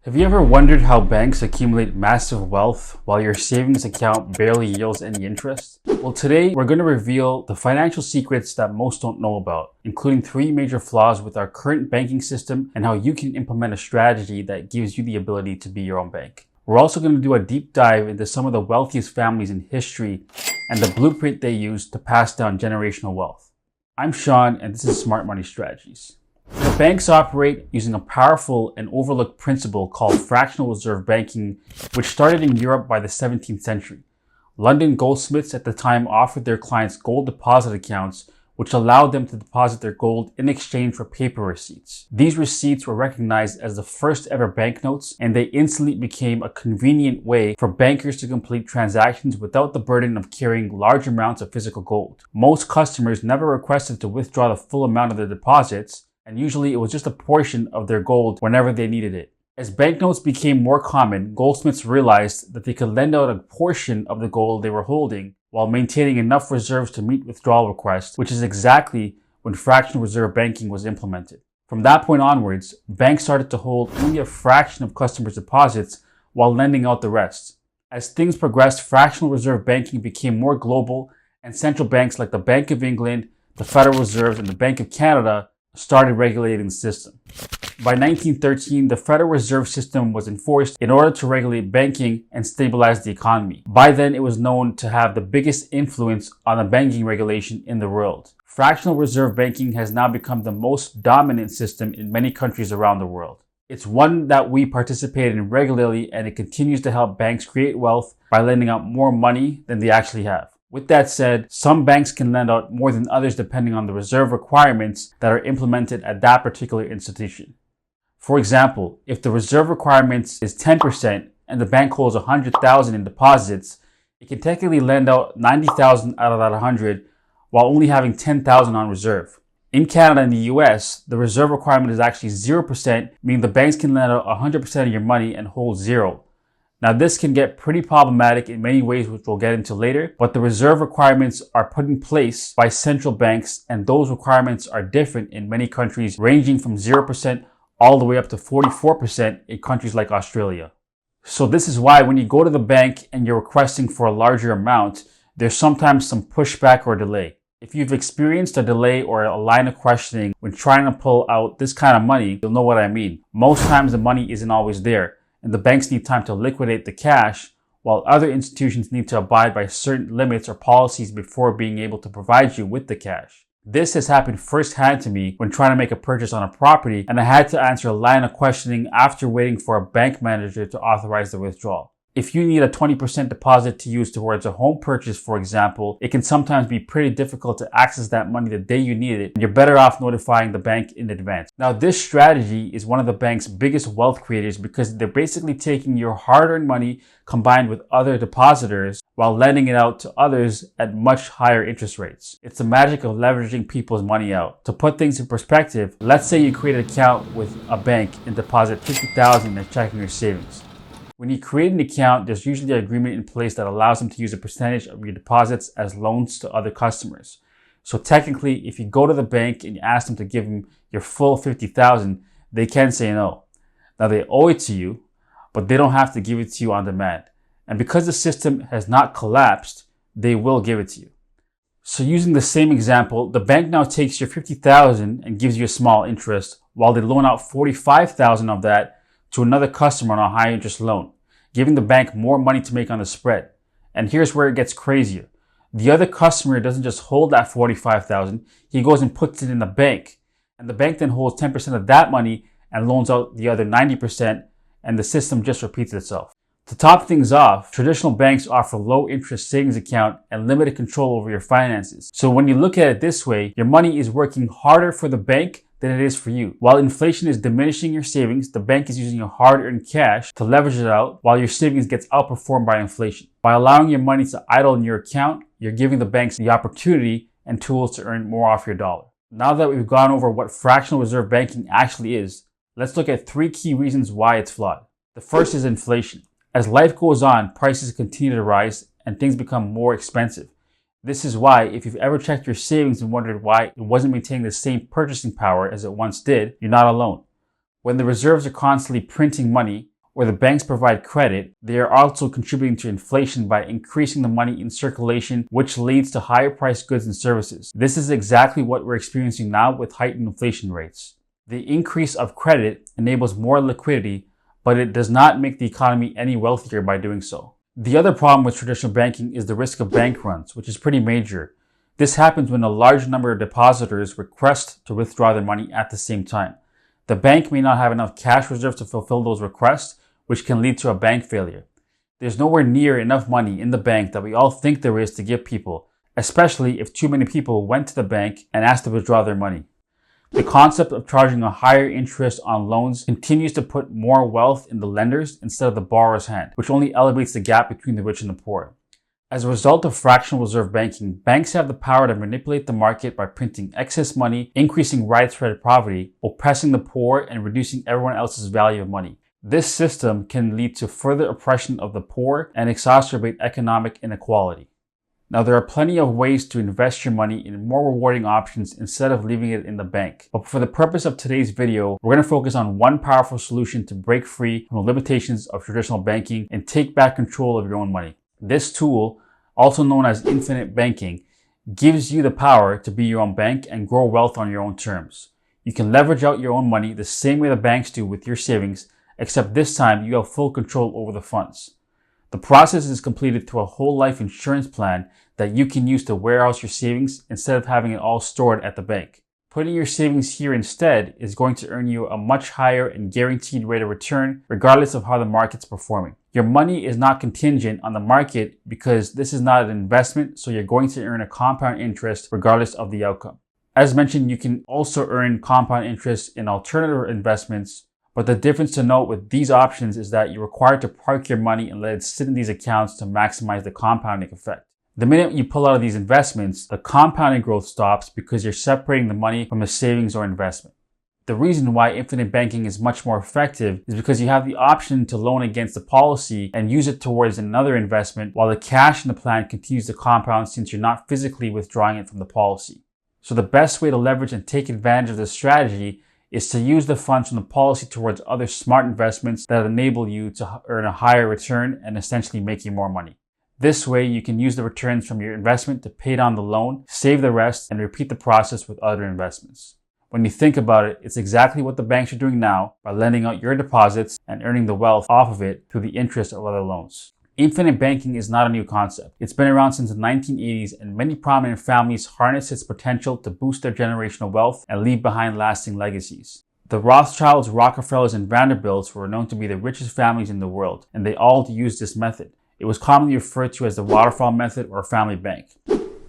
Have you ever wondered how banks accumulate massive wealth while your savings account barely yields any interest? Well, today we're going to reveal the financial secrets that most don't know about, including 3 major flaws with our current banking system and how you can implement a strategy that gives you the ability to be your own bank. We're also going to do a deep dive into some of the wealthiest families in history and the blueprint they use to pass down generational wealth. I'm Sean, and this is Smart Money Strategies. The banks operate using a powerful and overlooked principle called fractional reserve banking, which started in Europe by the 17th century. London goldsmiths at the time offered their clients gold deposit accounts, which allowed them to deposit their gold in exchange for paper receipts. These receipts were recognized as the first ever banknotes, and they instantly became a convenient way for bankers to complete transactions without the burden of carrying large amounts of physical gold. Most customers never requested to withdraw the full amount of their deposits, and usually it was just a portion of their gold whenever they needed it. As banknotes became more common, goldsmiths realized that they could lend out a portion of the gold they were holding while maintaining enough reserves to meet withdrawal requests, which is exactly when fractional reserve banking was implemented. From that point onwards, banks started to hold only a fraction of customers' deposits while lending out the rest. As things progressed, fractional reserve banking became more global, and central banks like the Bank of England, the Federal Reserve, and the Bank of Canada started regulating the system. By 1913, the Federal Reserve System was enforced in order to regulate banking and stabilize the economy. By then, it was known to have the biggest influence on the banking regulation in the world. Fractional reserve banking has now become the most dominant system in many countries around the world. It's one that we participate in regularly, and it continues to help banks create wealth by lending out more money than they actually have. With that said, some banks can lend out more than others depending on the reserve requirements that are implemented at that particular institution. For example, if the reserve requirements is 10% and the bank holds 100,000 in deposits, it can technically lend out 90,000 out of that 100 while only having 10,000 on reserve. In Canada and the US, the reserve requirement is actually 0%, meaning the banks can lend out 100% of your money and hold 0. Now, this can get pretty problematic in many ways, which we'll get into later, but the reserve requirements are put in place by central banks, and those requirements are different in many countries, ranging from 0% all the way up to 44% in countries like Australia. So this is why when you go to the bank and you're requesting for a larger amount, there's sometimes some pushback or delay. If you've experienced a delay or a line of questioning when trying to pull out this kind of money, you'll know what I mean. Most times the money isn't always there, and the banks need time to liquidate the cash, while other institutions need to abide by certain limits or policies before being able to provide you with the cash. This has happened firsthand to me when trying to make a purchase on a property, and I had to answer a line of questioning after waiting for a bank manager to authorize the withdrawal. If you need a 20% deposit to use towards a home purchase, for example, it can sometimes be pretty difficult to access that money the day you need it, and you're better off notifying the bank in advance. Now, this strategy is one of the bank's biggest wealth creators because they're basically taking your hard-earned money combined with other depositors while lending it out to others at much higher interest rates. It's the magic of leveraging people's money out. To put things in perspective, let's say you create an account with a bank and deposit $50,000 in checking your savings. When you create an account, there's usually an agreement in place that allows them to use a percentage of your deposits as loans to other customers. So technically, if you go to the bank and you ask them to give them your full $50,000, they can say no. Now, they owe it to you, but they don't have to give it to you on demand. And because the system has not collapsed, they will give it to you. So using the same example, the bank now takes your $50,000 and gives you a small interest, while they loan out $45,000 of that to another customer on a high interest loan, giving the bank more money to make on the spread. And here's where it gets crazier. The other customer doesn't just hold that $45,000, he goes and puts it in the bank. And the bank then holds 10% of that money and loans out the other 90%, and the system just repeats itself. To top things off, traditional banks offer low interest savings account and limited control over your finances. So when you look at it this way, your money is working harder for the bank than it is for you. While inflation is diminishing your savings, the bank is using your hard-earned cash to leverage it out while your savings gets outperformed by inflation. By allowing your money to idle in your account, you're giving the banks the opportunity and tools to earn more off your dollar. Now that we've gone over what fractional reserve banking actually is, let's look at 3 key reasons why it's flawed. The first is inflation. As life goes on, prices continue to rise and things become more expensive. This is why, if you've ever checked your savings and wondered why it wasn't maintaining the same purchasing power as it once did, you're not alone. When the reserves are constantly printing money, Where the banks provide credit, they are also contributing to inflation by increasing the money in circulation, which leads to higher priced goods and services. This is exactly what we're experiencing now with heightened inflation rates. The increase of credit enables more liquidity, but it does not make the economy any wealthier by doing so. The other problem with traditional banking is the risk of bank runs, which is pretty major. This happens when a large number of depositors request to withdraw their money at the same time. The bank may not have enough cash reserves to fulfill those requests, which can lead to a bank failure. There's nowhere near enough money in the bank that we all think there is to give people, especially if too many people went to the bank and asked to withdraw their money. The concept of charging a higher interest on loans continues to put more wealth in the lenders instead of the borrower's hand, which only elevates the gap between the rich and the poor. As a result of fractional reserve banking, banks have the power to manipulate the market by printing excess money, increasing widespread poverty, oppressing the poor, and reducing everyone else's value of money. This system can lead to further oppression of the poor and exacerbate economic inequality. Now, there are plenty of ways to invest your money in more rewarding options instead of leaving it in the bank. But for the purpose of today's video, we're going to focus on one powerful solution to break free from the limitations of traditional banking and take back control of your own money. This tool, also known as infinite banking, gives you the power to be your own bank and grow wealth on your own terms. You can leverage out your own money the same way the banks do with your savings, except this time you have full control over the funds. The process is completed through a whole life insurance plan that you can use to warehouse your savings instead of having it all stored at the bank. Putting your savings here instead is going to earn you a much higher and guaranteed rate of return regardless of how the market's performing. Your money is not contingent on the market because this is not an investment, so you're going to earn a compound interest regardless of the outcome. As mentioned, you can also earn compound interest in alternative investments, but the difference to note with these options is that you're required to park your money and let it sit in these accounts to maximize the compounding effect. The minute you pull out of these investments, the compounding growth stops because you're separating the money from the savings or investment. The reason why infinite banking is much more effective is because you have the option to loan against the policy and use it towards another investment while the cash in the plan continues to compound since you're not physically withdrawing it from the policy. So the best way to leverage and take advantage of this strategy is to use the funds from the policy towards other smart investments that enable you to earn a higher return and essentially make you more money. This way, you can use the returns from your investment to pay down the loan, save the rest, and repeat the process with other investments. When you think about it, it's exactly what the banks are doing now by lending out your deposits and earning the wealth off of it through the interest of other loans. Infinite banking is not a new concept. It's been around since the 1980s, and many prominent families harness its potential to boost their generational wealth and leave behind lasting legacies. The Rothschilds, Rockefellers, and Vanderbilts were known to be the richest families in the world, and they all used this method. It was commonly referred to as the waterfall method or family bank.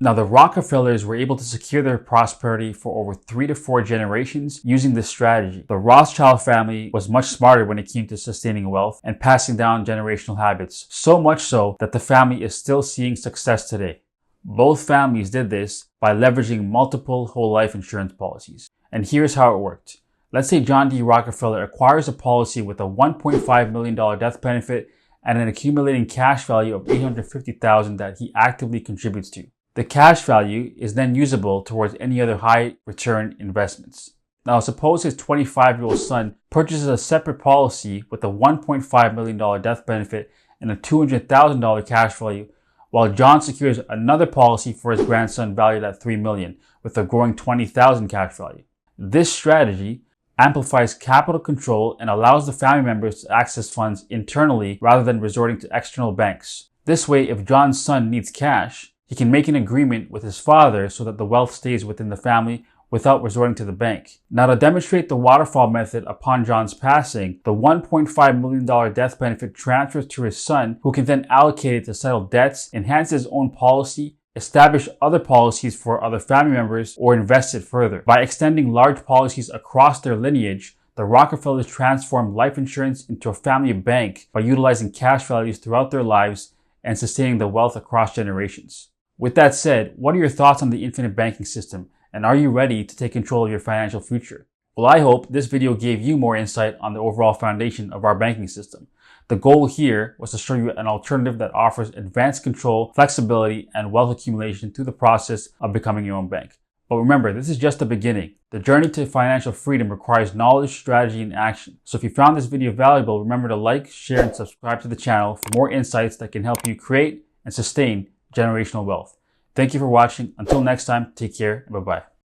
Now, the Rockefellers were able to secure their prosperity for over 3 to 4 generations using this strategy. The Rothschild family was much smarter when it came to sustaining wealth and passing down generational habits, so much so that the family is still seeing success today. Both families did this by leveraging multiple whole life insurance policies. And here's how it worked. Let's say John D. Rockefeller acquires a policy with a $1.5 million death benefit and an accumulating cash value of $850,000 that he actively contributes to. The cash value is then usable towards any other high return investments. Now, suppose his 25-year-old son purchases a separate policy with a $1.5 million death benefit and a $200,000 cash value, while John secures another policy for his grandson valued at $3 million with a growing $20,000 cash value. This strategy amplifies capital control and allows the family members to access funds internally rather than resorting to external banks. This way, if John's son needs cash, he can make an agreement with his father so that the wealth stays within the family without resorting to the bank. Now, to demonstrate the waterfall method upon John's passing, the $1.5 million death benefit transfers to his son, who can then allocate it to settle debts, enhance his own policy, establish other policies for other family members, or invest it further. By extending large policies across their lineage, the Rockefellers transformed life insurance into a family bank by utilizing cash values throughout their lives and sustaining the wealth across generations. With that said, what are your thoughts on the infinite banking system, and are you ready to take control of your financial future? Well, I hope this video gave you more insight on the overall foundation of our banking system. The goal here was to show you an alternative that offers advanced control, flexibility, and wealth accumulation through the process of becoming your own bank. But remember, this is just the beginning. The journey to financial freedom requires knowledge, strategy, and action. So if you found this video valuable, remember to like, share, and subscribe to the channel for more insights that can help you create and sustain generational wealth. Thank you for watching. Until next time, take care and bye-bye.